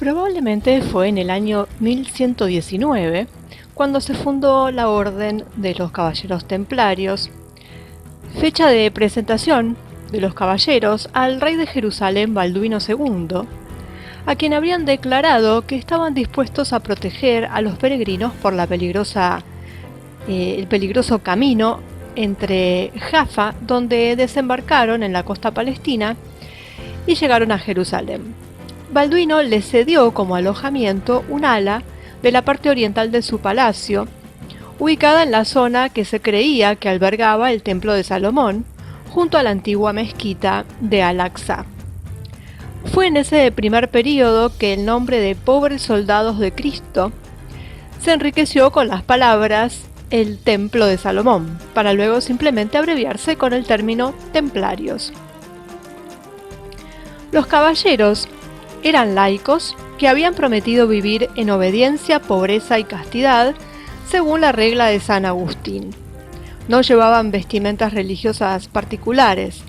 Probablemente fue en el año 1119 cuando se fundó la Orden de los Caballeros Templarios, fecha de presentación de los caballeros al rey de Jerusalén Balduino II, a quien habrían declarado que estaban dispuestos a proteger a los peregrinos por el peligroso camino entre Jaffa, donde desembarcaron en la costa palestina y llegaron a Jerusalén. Balduino les cedió como alojamiento un ala de la parte oriental de su palacio, ubicada en la zona que se creía que albergaba el Templo de Salomón, junto a la antigua mezquita de Al-Aqsa. Fue en ese primer período que el nombre de pobres soldados de Cristo se enriqueció con las palabras el Templo de Salomón, para luego simplemente abreviarse con el término templarios. Los caballeros eran laicos que habían prometido vivir en obediencia, pobreza y castidad, según la regla de San Agustín. No llevaban vestimentas religiosas particulares,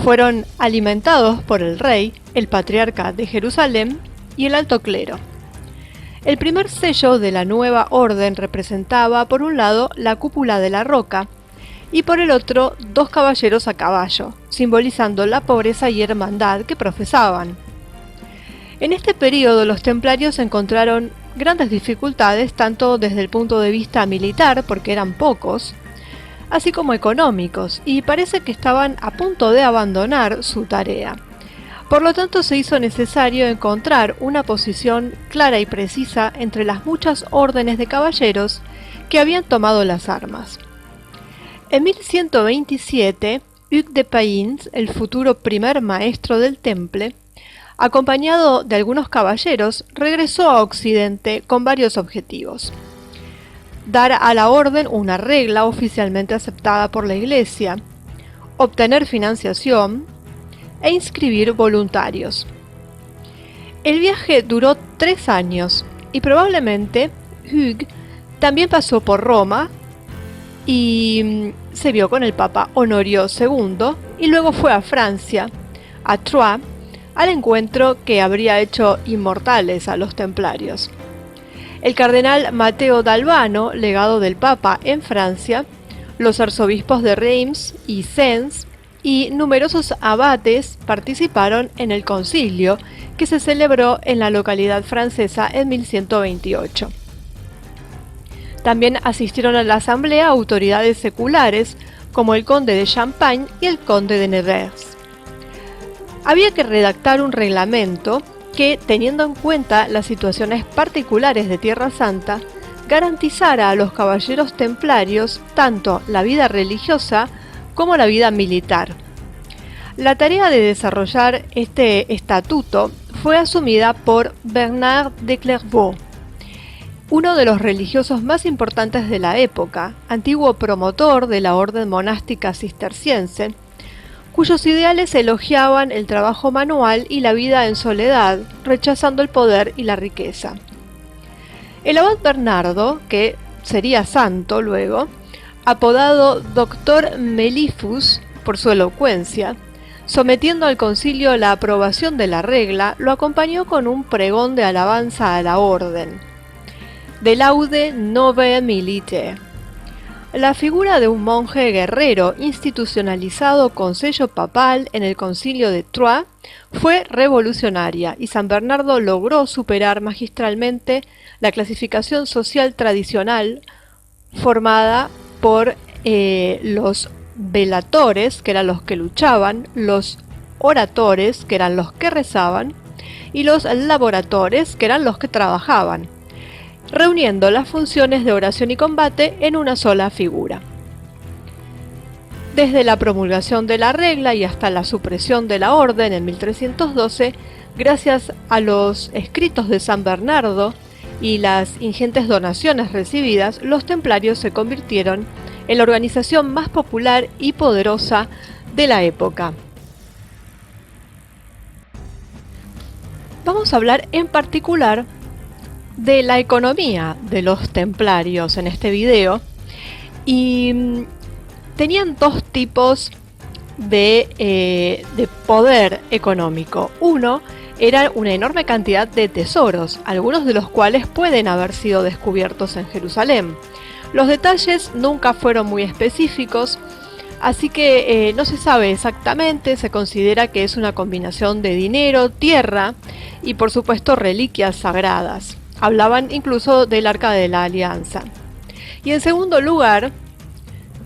fueron alimentados por el rey, el patriarca de Jerusalén y el alto clero. El primer sello de la nueva orden representaba, por un lado, la cúpula de la roca, y por el otro, dos caballeros a caballo, simbolizando la pobreza y hermandad que profesaban. En este período los templarios encontraron grandes dificultades tanto desde el punto de vista militar, porque eran pocos, así como económicos, y parece que estaban a punto de abandonar su tarea. Por lo tanto, se hizo necesario encontrar una posición clara y precisa entre las muchas órdenes de caballeros que habían tomado las armas. En 1127, Hugues de Payens, el futuro primer maestro del Temple, acompañado de algunos caballeros, regresó a Occidente con varios objetivos: dar a la orden una regla oficialmente aceptada por la Iglesia, obtener financiación e inscribir voluntarios. El viaje duró 3 años y probablemente Hugues también pasó por Roma y se vio con el Papa Honorio II y luego fue a Francia, a Troyes, al encuentro que habría hecho inmortales a los templarios. El cardenal Mateo d'Albano, legado del Papa en Francia, los arzobispos de Reims y Sens y numerosos abates participaron en el concilio que se celebró en la localidad francesa en 1128. También asistieron a la asamblea autoridades seculares como el conde de Champagne y el conde de Nevers. Había que redactar un reglamento que, teniendo en cuenta las situaciones particulares de Tierra Santa, garantizara a los caballeros templarios tanto la vida religiosa como la vida militar. La tarea de desarrollar este estatuto fue asumida por Bernard de Clairvaux, uno de los religiosos más importantes de la época, antiguo promotor de la orden monástica cisterciense, cuyos ideales elogiaban el trabajo manual y la vida en soledad, rechazando el poder y la riqueza. El abad Bernardo, que sería santo luego, apodado Doctor Melifus por su elocuencia, sometiendo al concilio la aprobación de la regla, lo acompañó con un pregón de alabanza a la orden: De laude nove milite. La figura de un monje guerrero institucionalizado con sello papal en el concilio de Troyes fue revolucionaria, y San Bernardo logró superar magistralmente la clasificación social tradicional formada por los velatores, que eran los que luchaban, los oratores, que eran los que rezaban, y los laboratores, que eran los que trabajaban, reuniendo las funciones de oración y combate en una sola figura. Desde la promulgación de la regla y hasta la supresión de la orden en 1312, gracias a los escritos de San Bernardo y las ingentes donaciones recibidas, los templarios se convirtieron en la organización más popular y poderosa de la época. Vamos a hablar en particular de la economía de los templarios en este video, y tenían dos tipos de poder económico. Uno era una enorme cantidad de tesoros, algunos de los cuales pueden haber sido descubiertos en Jerusalén. Los detalles nunca fueron muy específicos, así que no se sabe exactamente. Se considera que es una combinación de dinero, tierra y por supuesto reliquias sagradas. Hablaban incluso del Arca de la Alianza. Y en segundo lugar,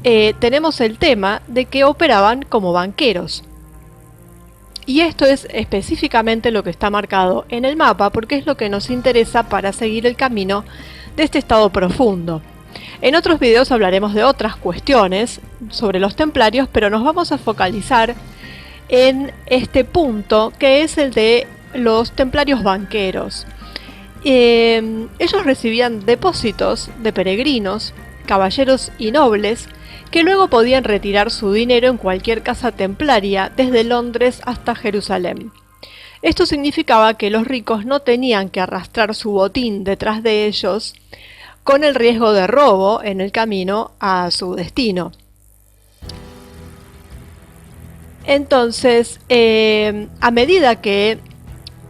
tenemos el tema de que operaban como banqueros. Y esto es específicamente lo que está marcado en el mapa, porque es lo que nos interesa para seguir el camino de este estado profundo. En otros videos hablaremos de otras cuestiones sobre los templarios, pero nos vamos a focalizar en este punto, que es el de los templarios banqueros. Ellos recibían depósitos de peregrinos, caballeros y nobles, que luego podían retirar su dinero en cualquier casa templaria desde Londres hasta Jerusalén. Esto significaba que los ricos no tenían que arrastrar su botín detrás de ellos con el riesgo de robo en el camino a su destino. Entonces, a medida que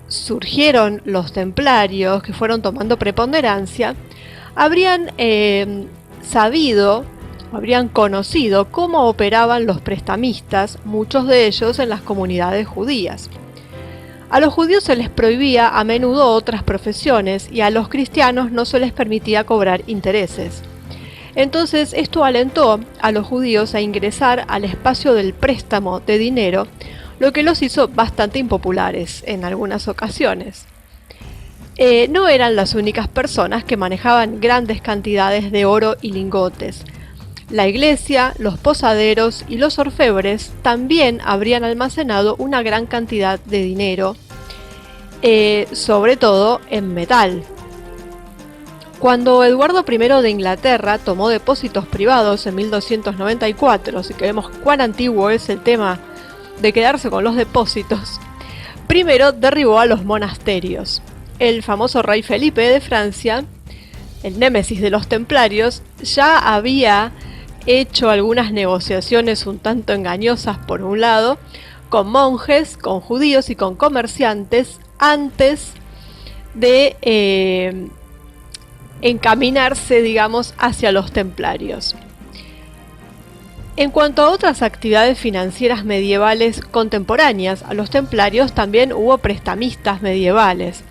surgieron los templarios, que fueron tomando preponderancia, habrían sabido, habrían conocido cómo operaban los prestamistas, muchos de ellos en las comunidades judías. A los judíos se les prohibía a menudo otras profesiones y a los cristianos no se les permitía cobrar intereses. Entonces esto alentó a los judíos a ingresar al espacio del préstamo de dinero, lo que los hizo bastante impopulares en algunas ocasiones. No eran las únicas personas que manejaban grandes cantidades de oro y lingotes. La iglesia, los posaderos y los orfebres también habrían almacenado una gran cantidad de dinero, sobre todo en metal. Cuando Eduardo I de Inglaterra tomó depósitos privados en 1294, así que vemos cuán antiguo es el tema de quedarse con los depósitos, primero derribó a los monasterios. El famoso rey Felipe de Francia, el némesis de los templarios, ya había hecho algunas negociaciones un tanto engañosas por un lado, con monjes, con judíos y con comerciantes antes de encaminarse, digamos, hacia los templarios. En cuanto a otras actividades financieras medievales contemporáneas a los templarios, también hubo prestamistas medievales.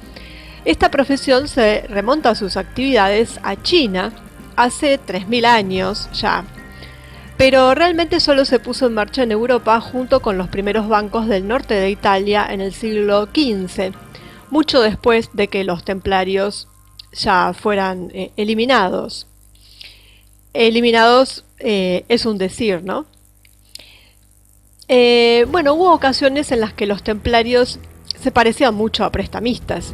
Esta profesión se remonta a sus actividades a China hace 3000 años ya, pero realmente solo se puso en marcha en Europa junto con los primeros bancos del norte de Italia en el siglo XV, mucho después de que los templarios ya fueran eliminados. Eliminados es un decir, ¿no? Bueno, hubo ocasiones en las que los templarios se parecían mucho a prestamistas.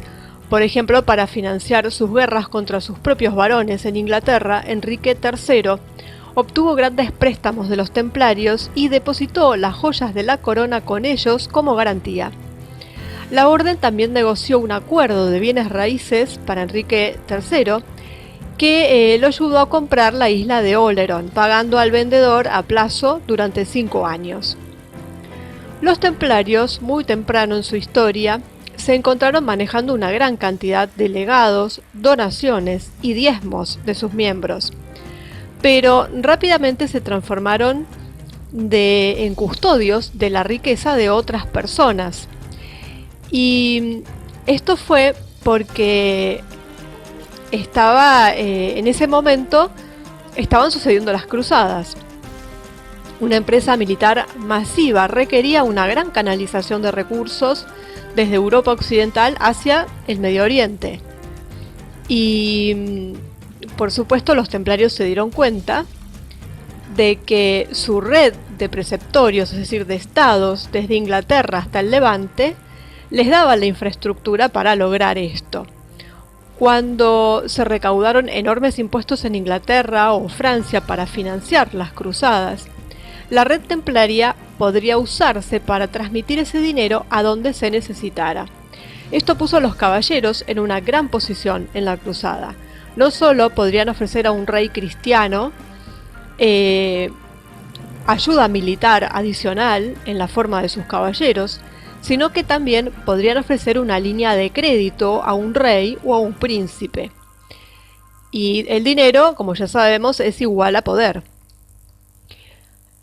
Por ejemplo, para financiar sus guerras contra sus propios varones en Inglaterra, Enrique III obtuvo grandes préstamos de los templarios y depositó las joyas de la corona con ellos como garantía. La orden también negoció un acuerdo de bienes raíces para Enrique III que lo ayudó a comprar la isla de Oleron, pagando al vendedor a plazo durante 5 años. Los templarios, muy temprano en su historia, se encontraron manejando una gran cantidad de legados, donaciones y diezmos de sus miembros, pero rápidamente se transformaron en custodios de la riqueza de otras personas. Y esto fue porque en ese momento estaban sucediendo las cruzadas. Una empresa militar masiva requería una gran canalización de recursos desde Europa Occidental hacia el Medio Oriente. Y por supuesto los templarios se dieron cuenta de que su red de preceptorios, es decir, de estados desde Inglaterra hasta el Levante, les daba la infraestructura para lograr esto. Cuando se recaudaron enormes impuestos en Inglaterra o Francia para financiar las cruzadas, la red templaria podría usarse para transmitir ese dinero a donde se necesitara. Esto puso a los caballeros en una gran posición en la cruzada. No solo podrían ofrecer a un rey cristiano ayuda militar adicional en la forma de sus caballeros, sino que también podrían ofrecer una línea de crédito a un rey o a un príncipe. Y el dinero, como ya sabemos, es igual a poder.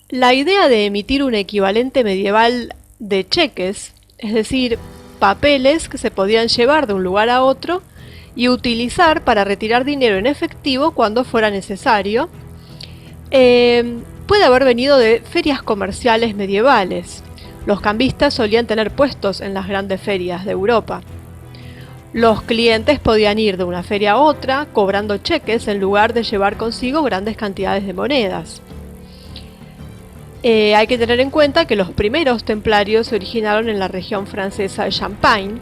La idea de emitir un equivalente medieval de cheques, es decir, papeles que se podían llevar de un lugar a otro y utilizar para retirar dinero en efectivo cuando fuera necesario, puede haber venido de ferias comerciales medievales. Los cambistas solían tener puestos en las grandes ferias de Europa. Los clientes podían ir de una feria a otra cobrando cheques en lugar de llevar consigo grandes cantidades de monedas. Hay que tener en cuenta que los primeros templarios se originaron en la región francesa de Champagne,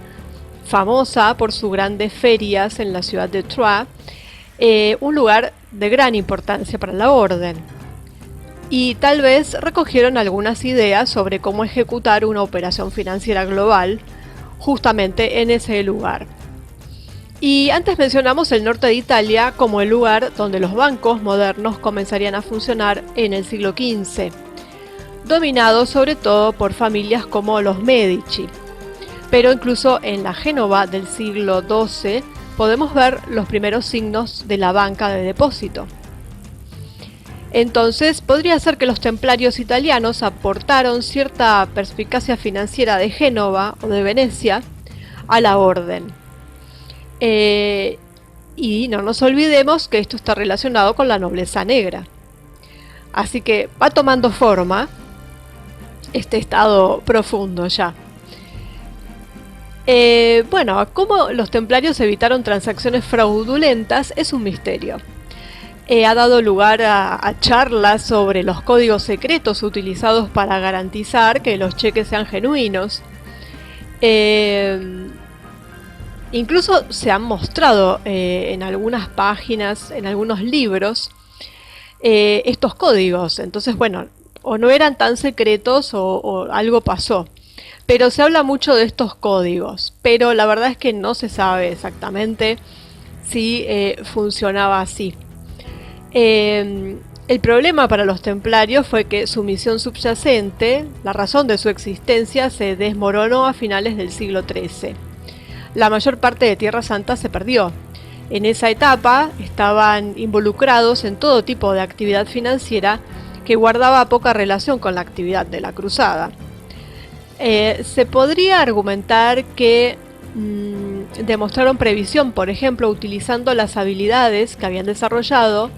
famosa por sus grandes ferias en la ciudad de Troyes, un lugar de gran importancia para la orden. Y tal vez recogieron algunas ideas sobre cómo ejecutar una operación financiera global justamente en ese lugar. Y antes mencionamos el norte de Italia como el lugar donde los bancos modernos comenzarían a funcionar en el siglo XV, dominados sobre todo por familias como los Medici. Pero incluso en la Génova del siglo XII podemos ver los primeros signos de la banca de depósito. Entonces podría ser que los templarios italianos aportaron cierta perspicacia financiera de Génova o de Venecia a la orden. Y no nos olvidemos que esto está relacionado con la nobleza negra. Así que va tomando forma este estado profundo ya. Bueno, cómo los templarios evitaron transacciones fraudulentas es un misterio. Ha dado lugar a charlas sobre los códigos secretos utilizados para garantizar que los cheques sean genuinos. Incluso se han mostrado en algunas páginas, en algunos libros, estos códigos. Entonces, bueno, o no eran tan secretos o algo pasó. Pero se habla mucho de estos códigos, pero la verdad es que no se sabe exactamente si funcionaba así. El problema para los templarios fue que su misión subyacente, la razón de su existencia, se desmoronó a finales del siglo XIII. La mayor parte de Tierra Santa se perdió. En esa etapa estaban involucrados en todo tipo de actividad financiera que guardaba poca relación con la actividad de la cruzada. Se podría argumentar que demostraron previsión, por ejemplo, utilizando las habilidades que habían desarrollado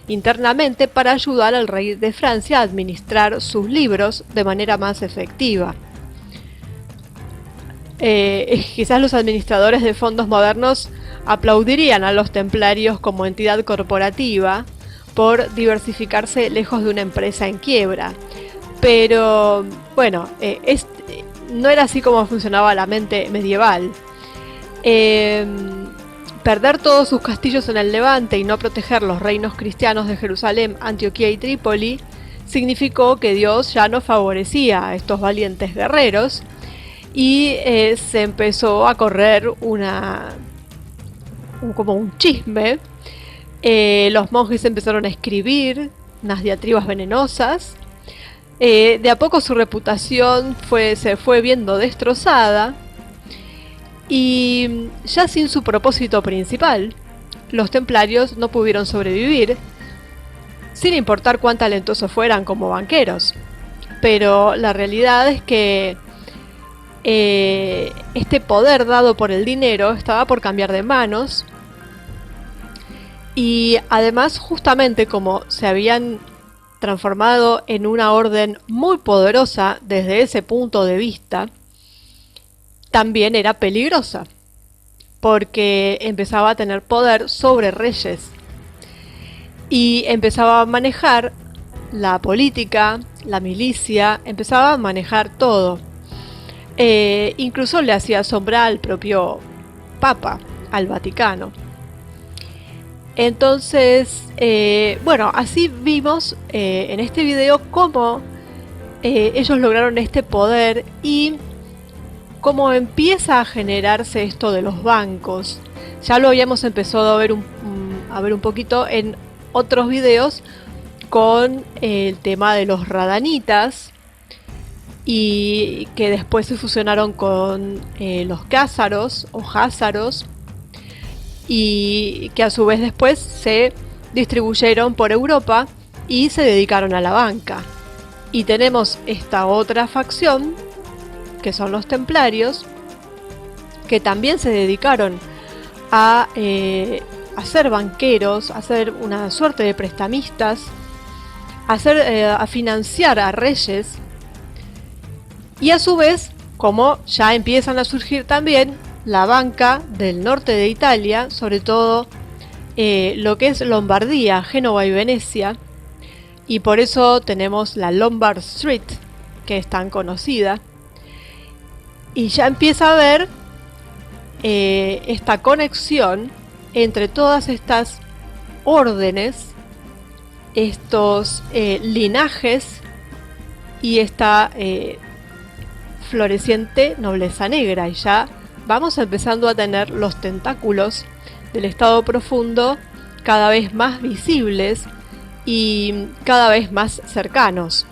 internamente para ayudar al rey de Francia a administrar sus libros de manera más efectiva. Quizás los administradores de fondos modernos aplaudirían a los templarios como entidad corporativa por diversificarse lejos de una empresa en quiebra. Pero bueno, no era así como funcionaba la mente medieval. Perder todos sus castillos en el Levante y no proteger los reinos cristianos de Jerusalén, Antioquía y Trípoli significó que Dios ya no favorecía a estos valientes guerreros y se empezó a correr como un chisme. Los monjes empezaron a escribir unas diatribas venenosas. De a poco su reputación se fue viendo destrozada y ya sin su propósito principal, los templarios no pudieron sobrevivir, sin importar cuán talentosos fueran como banqueros. Pero la realidad es que este poder dado por el dinero estaba por cambiar de manos y además, justamente como se habían transformado en una orden muy poderosa desde ese punto de vista, también era peligrosa, porque empezaba a tener poder sobre reyes y empezaba a manejar la política, la milicia, empezaba a manejar todo. Incluso le hacía sombra al propio Papa, al Vaticano. Entonces, bueno, así vimos en este video cómo ellos lograron este poder y cómo empieza a generarse esto de los bancos. Ya lo habíamos empezado a ver un poquito en otros videos con el tema de los radanitas y que después se fusionaron con los cázaros o jázaros, y que a su vez después se distribuyeron por Europa y se dedicaron a la banca. Y tenemos esta otra facción, que son los templarios, que también se dedicaron a ser banqueros, a ser una suerte de prestamistas, a financiar a reyes, y a su vez, como ya empiezan a surgir también la banca del norte de Italia, sobre todo lo que es Lombardía, Génova y Venecia, y por eso tenemos la Lombard Street, que es tan conocida, y ya empieza a haber esta conexión entre todas estas órdenes, estos linajes y esta floreciente nobleza negra, y ya vamos empezando a tener los tentáculos del Estado profundo cada vez más visibles y cada vez más cercanos.